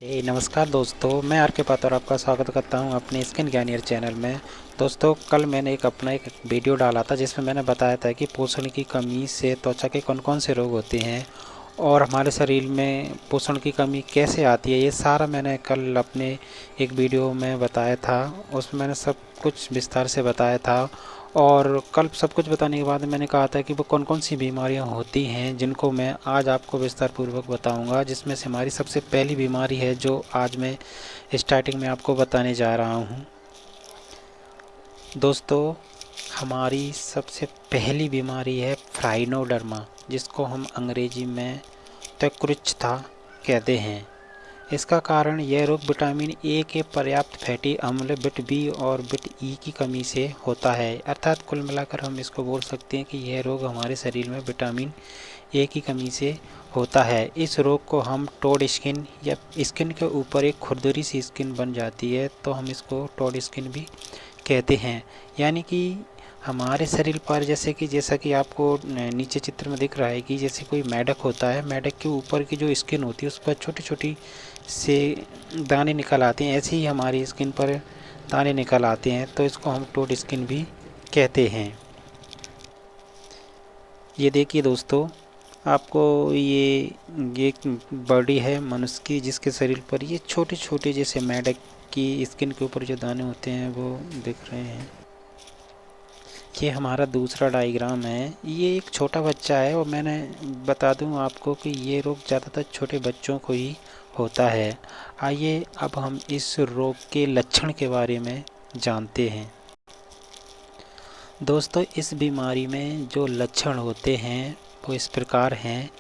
नमस्कार दोस्तों, मैं आर के पात्र आपका स्वागत करता हूं अपने स्किन ज्ञानियर चैनल में। दोस्तों, कल मैंने अपना एक वीडियो डाला था जिसमें मैंने बताया था कि पोषण की कमी से त्वचा के कौन कौन से रोग होते हैं और हमारे शरीर में पोषण की कमी कैसे आती है। ये सारा मैंने कल अपने एक वीडियो में बताया था। उसमें मैंने सब कुछ विस्तार से बताया था और कल सब कुछ बताने के बाद मैंने कहा था कि वो कौन कौन सी बीमारियां होती हैं जिनको मैं आज आपको विस्तार पूर्वक बताऊंगा। जिसमें से हमारी सबसे पहली बीमारी है जो आज मैं स्टार्टिंग में आपको बताने जा रहा हूं। दोस्तों, हमारी सबसे पहली बीमारी है फ्राइनोडर्मा, जिसको हम अंग्रेजी में त्वचा कहते हैं। इसका कारण यह रोग विटामिन ए के पर्याप्त फैटी अम्ल, बिट बी और बिट ई की कमी से होता है। अर्थात कुल मिलाकर हम इसको बोल सकते हैं कि यह रोग हमारे शरीर में विटामिन ए की कमी से होता है। इस रोग को हम टोड स्किन या स्किन के ऊपर एक खुरदरी सी स्किन बन जाती है तो हम इसको टोड स्किन भी कहते हैं। यानी कि हमारे शरीर पर जैसा कि आपको नीचे चित्र में दिख रहा है कि जैसे कोई मेढक होता है, मेढक के ऊपर की जो स्किन होती है उस पर छोटी छोटी से दाने निकल आते हैं। ऐसे ही हमारी स्किन पर दाने निकल आते हैं तो इसको हम टोड स्किन भी कहते हैं। ये देखिए दोस्तों, आपको ये एक बॉडी है मनुष्य की जिसके शरीर पर ये छोटे छोटे जैसे मेढक की स्किन के ऊपर जो दाने होते हैं वो दिख रहे हैं। ये हमारा दूसरा डायग्राम है। ये एक छोटा बच्चा है और मैंने बता दूं आपको कि ये रोग ज़्यादातर छोटे बच्चों को ही होता है। आइए अब हम इस रोग के लक्षण के बारे में जानते हैं। दोस्तों, इस बीमारी में जो लक्षण होते हैं वो इस प्रकार हैं।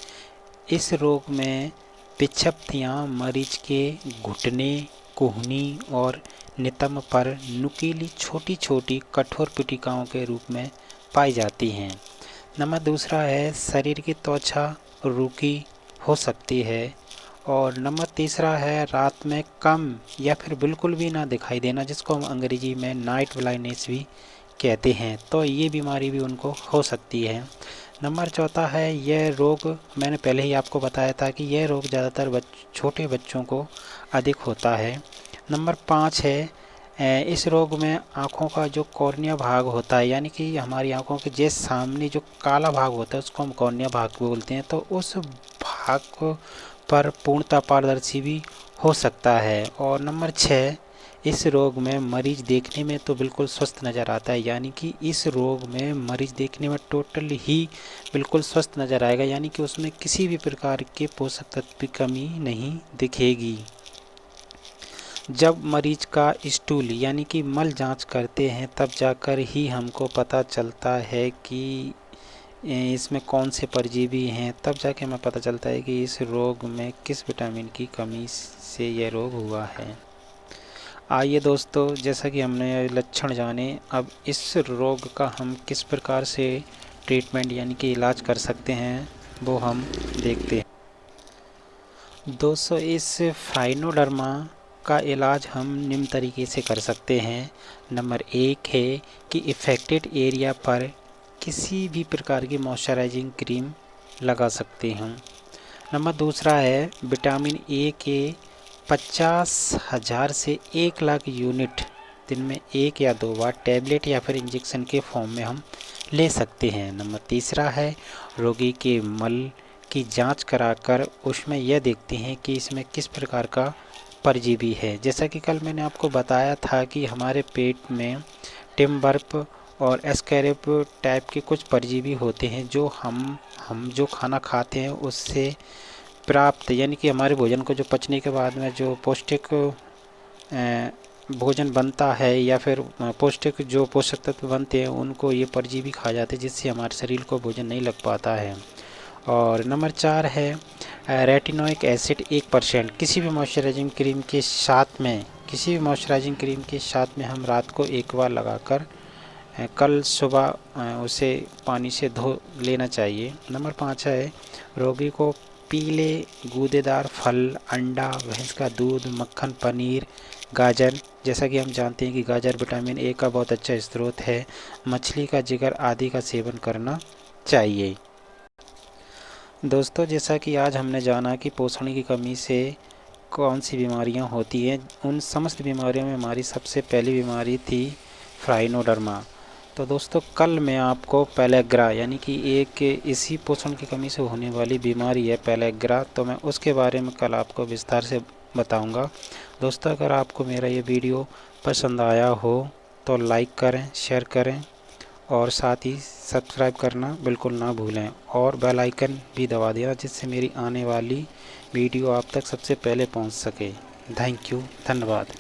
इस रोग में पिछपतियाँ मरीज के घुटने, कोहनी और नितंब पर नुकीली छोटी छोटी कठोर पिटिकाओं के रूप में पाई जाती हैं। नंबर दूसरा है, शरीर की त्वचा रूखी हो सकती है। और नंबर तीसरा है, रात में कम या फिर बिल्कुल भी ना दिखाई देना, जिसको हम अंग्रेजी में नाइट ब्लाइंडनेस भी कहते हैं। तो ये बीमारी भी उनको हो सकती है। नंबर चौथा है, यह रोग मैंने पहले ही आपको बताया था कि यह रोग ज़्यादातर छोटे बच्चों को अधिक होता है। नंबर 5 है, इस रोग में आँखों का जो कॉर्निया भाग होता है, यानी कि हमारी आँखों के जैसे सामने जो काला भाग होता है उसको हम कॉर्निया भाग बोलते हैं। तो उस भाग पर पूर्णतः पारदर्शी भी हो सकता है। और नंबर 6, इस रोग में मरीज देखने में तो बिल्कुल स्वस्थ नज़र आता है। यानी कि इस रोग में मरीज देखने में टोटल ही बिल्कुल स्वस्थ नज़र आएगा, यानी कि उसमें किसी भी प्रकार के पोषक तत्व की कमी नहीं दिखेगी। जब मरीज का स्टूल यानी कि मल जांच करते हैं तब जाकर ही हमको पता चलता है कि इसमें कौन से परजीवी हैं। तब जाके हमें पता चलता है कि इस रोग में किस विटामिन की कमी से यह रोग हुआ है। आइए दोस्तों, जैसा कि हमने लक्षण जाने, अब इस रोग का हम किस प्रकार से ट्रीटमेंट यानी कि इलाज कर सकते हैं वो हम देखते हैं। दोस्तों, इस फाइनोडर्मा का इलाज हम निम्न तरीके से कर सकते हैं। नंबर 1 है कि इफ़ेक्टेड एरिया पर किसी भी प्रकार की मॉइस्चराइजिंग क्रीम लगा सकते हैं। नंबर दूसरा है, विटामिन ए के 50,000 से 1 लाख यूनिट दिन में 1 या 2 बार टैबलेट या फिर इंजेक्शन के फॉर्म में हम ले सकते हैं। नंबर तीसरा है, रोगी के मल की जांच कराकर उसमें यह देखते हैं कि इसमें किस प्रकार का परजीवी है। जैसा कि कल मैंने आपको बताया था कि हमारे पेट में टिम्बर्प और एस्कैरिप टाइप के कुछ परजीवी होते हैं जो हम जो खाना खाते हैं उससे प्राप्त, यानी कि हमारे भोजन को जो पचने के बाद में जो पौष्टिक भोजन बनता है या फिर पौष्टिक जो पोषक तत्व बनते हैं उनको ये परजीवी खा जाते हैं, जिससे हमारे शरीर को भोजन नहीं लग पाता है। और नंबर 4 है, रेटिनोइक एसिड 1% किसी भी मॉइस्चराइजिंग क्रीम के साथ में हम रात को एक बार लगाकर कल सुबह उसे पानी से धो लेना चाहिए। नंबर 5 है, रोगी को पीले गूदेदार फल, अंडा, भैंस का दूध, मक्खन, पनीर, गाजर, जैसा कि हम जानते हैं कि गाजर विटामिन ए का बहुत अच्छा स्रोत है, मछली का जिगर आदि का सेवन करना चाहिए। दोस्तों, जैसा कि आज हमने जाना कि पोषण की कमी से कौन सी बीमारियां होती हैं। उन समस्त बीमारियों में हमारी सबसे पहली बीमारी थी फ्राइनोडर्मा। तो दोस्तों कल मैं आपको पेलेग्रा यानी कि एक इसी पोषण की कमी से होने वाली बीमारी है पेलेग्रा, तो मैं उसके बारे में कल आपको विस्तार से बताऊंगा। दोस्तों अगर आपको मेरा ये वीडियो पसंद आया हो तो लाइक करें, शेयर करें और साथ ही सब्सक्राइब करना बिल्कुल ना भूलें और बेल आइकन भी दबा देना, जिससे मेरी आने वाली वीडियो आप तक सबसे पहले पहुंच सके। थैंक यू, धन्यवाद।